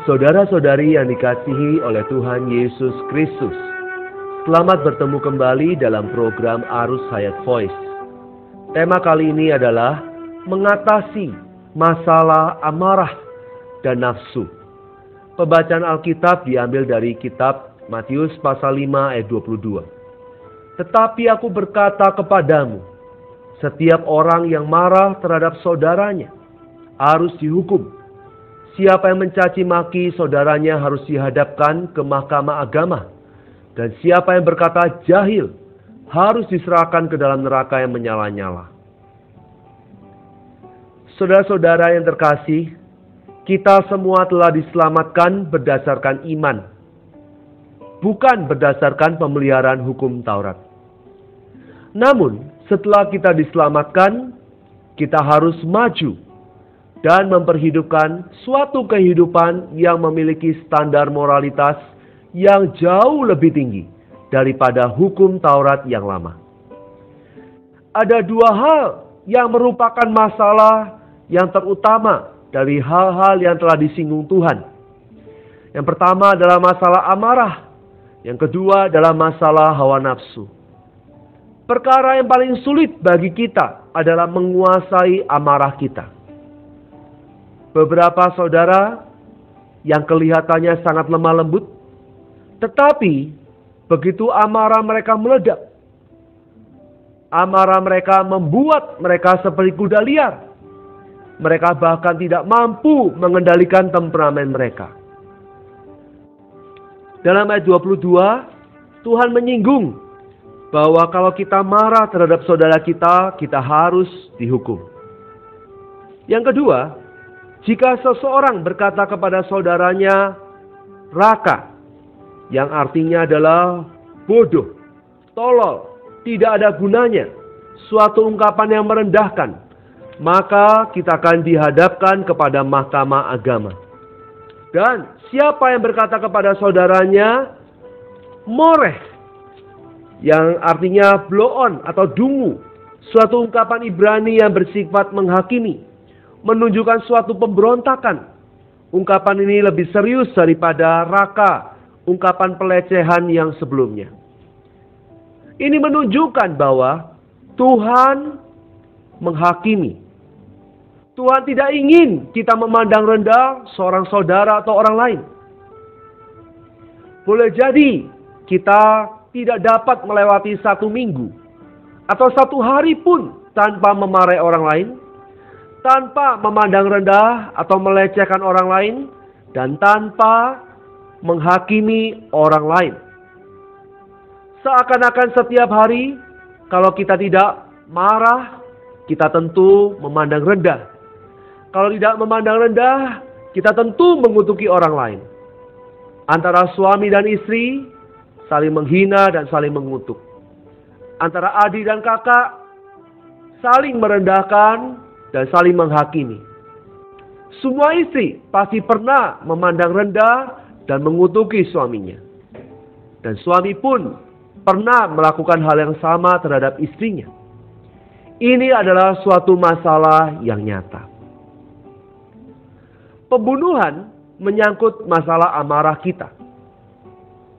Saudara-saudari yang dikasihi oleh Tuhan Yesus Kristus, selamat bertemu kembali dalam program Arus Hayat Voice. Tema kali ini adalah mengatasi masalah amarah dan nafsu. Pembacaan Alkitab diambil dari kitab Matius pasal 5 ayat 22. Tetapi aku berkata kepadamu, setiap orang yang marah terhadap saudaranya harus dihukum. Siapa yang mencaci maki saudaranya harus dihadapkan ke mahkamah agama. Dan siapa yang berkata jahil harus diserahkan ke dalam neraka yang menyala-nyala. Saudara-saudara yang terkasih, kita semua telah diselamatkan berdasarkan iman, bukan berdasarkan pemeliharaan hukum Taurat. Namun, setelah kita diselamatkan, kita harus maju dan memperhidupkan suatu kehidupan yang memiliki standar moralitas yang jauh lebih tinggi daripada hukum Taurat yang lama. Ada dua hal yang merupakan masalah yang terutama dari hal-hal yang telah disinggung Tuhan. Yang pertama adalah masalah amarah, yang kedua adalah masalah hawa nafsu. Perkara yang paling sulit bagi kita adalah menguasai amarah kita. Beberapa saudara yang kelihatannya sangat lemah lembut, tetapi begitu amarah mereka meledak, amarah mereka membuat mereka seperti kuda liar. Mereka bahkan tidak mampu mengendalikan temperamen mereka. Dalam ayat 22, Tuhan menyinggung bahwa kalau kita marah terhadap saudara kita, kita harus dihukum. Yang kedua, jika seseorang berkata kepada saudaranya raka, yang artinya adalah bodoh, tolol, tidak ada gunanya, suatu ungkapan yang merendahkan, maka kita akan dihadapkan kepada mahkamah agama. Dan siapa yang berkata kepada saudaranya moreh, yang artinya blow on atau dungu, suatu ungkapan Ibrani yang bersifat menghakimi, menunjukkan suatu pemberontakan. Ungkapan ini lebih serius daripada raka, ungkapan pelecehan yang sebelumnya. Ini menunjukkan bahwa Tuhan menghakimi. Tuhan tidak ingin kita memandang rendah seorang saudara atau orang lain. Boleh jadi kita tidak dapat melewati satu minggu atau satu hari pun tanpa memarahi orang lain, tanpa memandang rendah atau melecehkan orang lain, dan tanpa menghakimi orang lain. Seakan-akan setiap hari, kalau kita tidak marah, kita tentu memandang rendah. Kalau tidak memandang rendah, kita tentu mengutuki orang lain. Antara suami dan istri, saling menghina dan saling mengutuk. Antara adik dan kakak, saling merendahkan dan saling menghakimi. Semua istri pasti pernah memandang rendah dan mengutuki suaminya. Dan suami pun pernah melakukan hal yang sama terhadap istrinya. Ini adalah suatu masalah yang nyata. Pembunuhan menyangkut masalah amarah kita.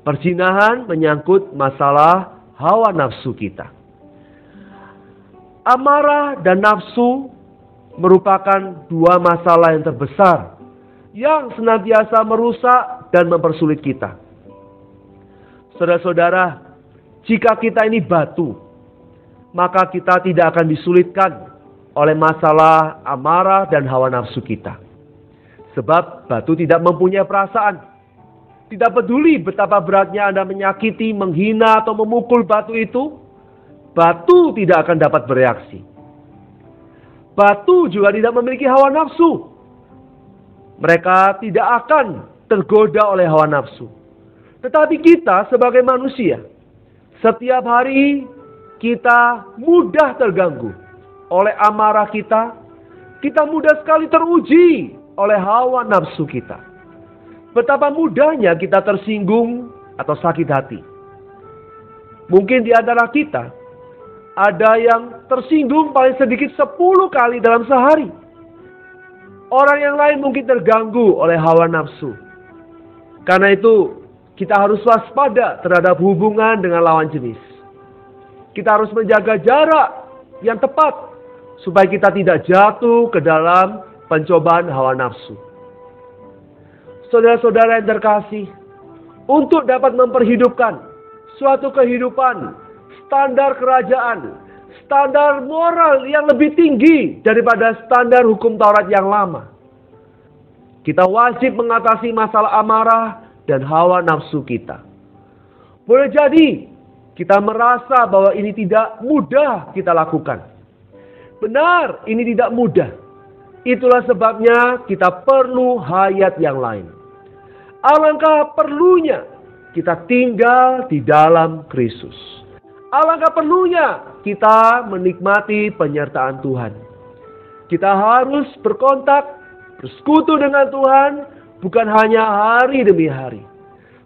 Perzinahan menyangkut masalah hawa nafsu kita. Amarah dan nafsu merupakan dua masalah yang terbesar yang senantiasa merusak dan mempersulit kita. Saudara-saudara, jika kita ini batu, maka kita tidak akan disulitkan oleh masalah amarah dan hawa nafsu kita. Sebab batu tidak mempunyai perasaan. Tidak peduli betapa beratnya Anda menyakiti, menghina atau memukul batu itu, batu tidak akan dapat bereaksi. Batu juga tidak memiliki hawa nafsu. Mereka tidak akan tergoda oleh hawa nafsu. Tetapi kita sebagai manusia, setiap hari kita mudah terganggu oleh amarah kita. Kita mudah sekali teruji oleh hawa nafsu kita. Betapa mudahnya kita tersinggung atau sakit hati. Mungkin di antara kita ada yang tersinggung paling sedikit 10 kali dalam sehari. Orang yang lain mungkin terganggu oleh hawa nafsu Karena itu, kita harus waspada terhadap hubungan dengan lawan jenis. Kita harus menjaga jarak yang tepat supaya kita tidak jatuh ke dalam pencobaan hawa nafsu. Saudara-saudara yang terkasih, untuk dapat memperhidupkan suatu kehidupan, standar kerajaan, standar moral yang lebih tinggi daripada standar hukum Taurat yang lama, kita wajib mengatasi masalah amarah dan hawa nafsu kita. Boleh jadi kita merasa bahwa ini tidak mudah kita lakukan. Benar, ini tidak mudah. Itulah sebabnya kita perlu hayat yang lain. Alangkah perlunya kita tinggal di dalam Kristus. Alangkah perlunya kita menikmati penyertaan Tuhan. Kita harus berkontak, bersekutu dengan Tuhan, bukan hanya hari demi hari,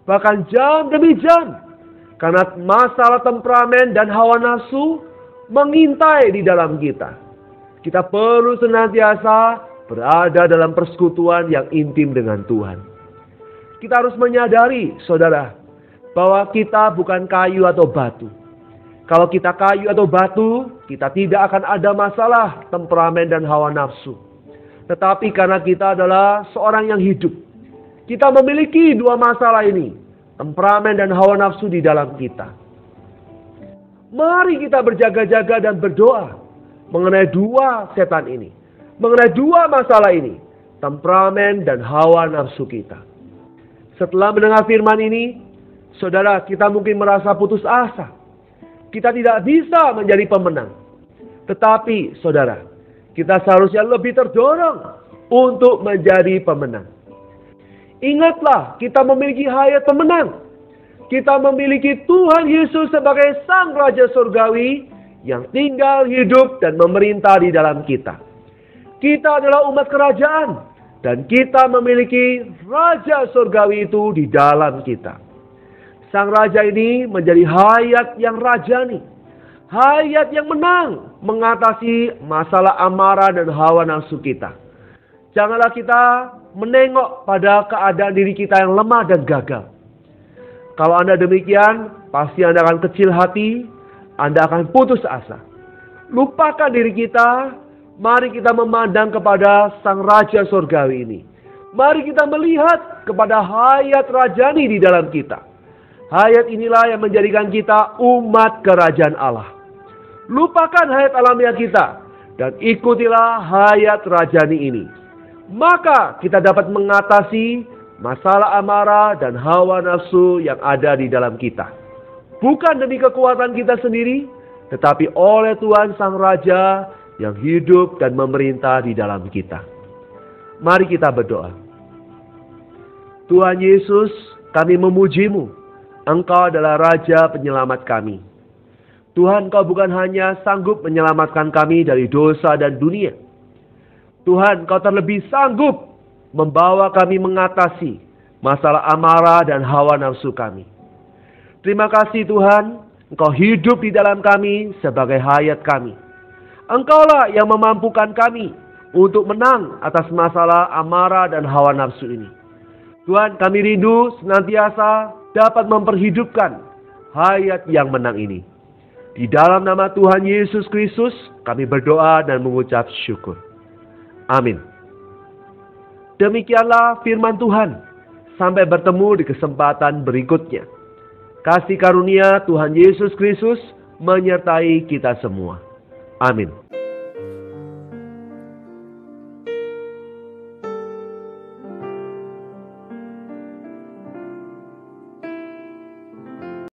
bahkan jam demi jam. Karena masalah temperamen dan hawa nafsu mengintai di dalam kita. Kita perlu senantiasa berada dalam persekutuan yang intim dengan Tuhan. Kita harus menyadari, saudara, bahwa kita bukan kayu atau batu. Kalau kita kayu atau batu, kita tidak akan ada masalah temperamen dan hawa nafsu. Tetapi karena kita adalah seorang yang hidup, kita memiliki dua masalah ini, temperamen dan hawa nafsu di dalam kita. Mari kita berjaga-jaga dan berdoa mengenai dua setan ini, mengenai dua masalah ini, temperamen dan hawa nafsu kita. Setelah mendengar firman ini, saudara, kita mungkin merasa putus asa. Kita tidak bisa menjadi pemenang. Tetapi, saudara, kita seharusnya lebih terdorong untuk menjadi pemenang. Ingatlah, kita memiliki hayat pemenang. Kita memiliki Tuhan Yesus sebagai Sang Raja Surgawi yang tinggal, hidup, dan memerintah di dalam kita. Kita adalah umat kerajaan, dan kita memiliki Raja Surgawi itu di dalam kita. Sang Raja ini menjadi hayat yang rajani, hayat yang menang mengatasi masalah amarah dan hawa nafsu kita. Janganlah kita menengok pada keadaan diri kita yang lemah dan gagal. Kalau Anda demikian, pasti Anda akan kecil hati, Anda akan putus asa. Lupakan diri kita, mari kita memandang kepada Sang Raja Surgawi ini. Mari kita melihat kepada hayat rajani di dalam kita. Hayat inilah yang menjadikan kita umat kerajaan Allah. Lupakan hayat alamiah kita dan ikutilah hayat rajani ini. Maka kita dapat mengatasi masalah amarah dan hawa nafsu yang ada di dalam kita. Bukan demi kekuatan kita sendiri, tetapi oleh Tuhan Sang Raja yang hidup dan memerintah di dalam kita. Mari kita berdoa. Tuhan Yesus, kami memuji-Mu. Engkau adalah Raja penyelamat kami. Tuhan, Kau bukan hanya sanggup menyelamatkan kami dari dosa dan dunia. Tuhan, Kau terlebih sanggup membawa kami mengatasi masalah amarah dan hawa nafsu kami. Terima kasih Tuhan, Engkau hidup di dalam kami sebagai hayat kami. Engkaulah yang memampukan kami untuk menang atas masalah amarah dan hawa nafsu ini. Tuhan, kami rindu senantiasa dapat memperhidupkan hayat yang menang ini. Di dalam nama Tuhan Yesus Kristus, kami berdoa dan mengucap syukur. Amin. Demikianlah firman Tuhan. Sampai bertemu di kesempatan berikutnya. Kasih karunia Tuhan Yesus Kristus menyertai kita semua. Amin.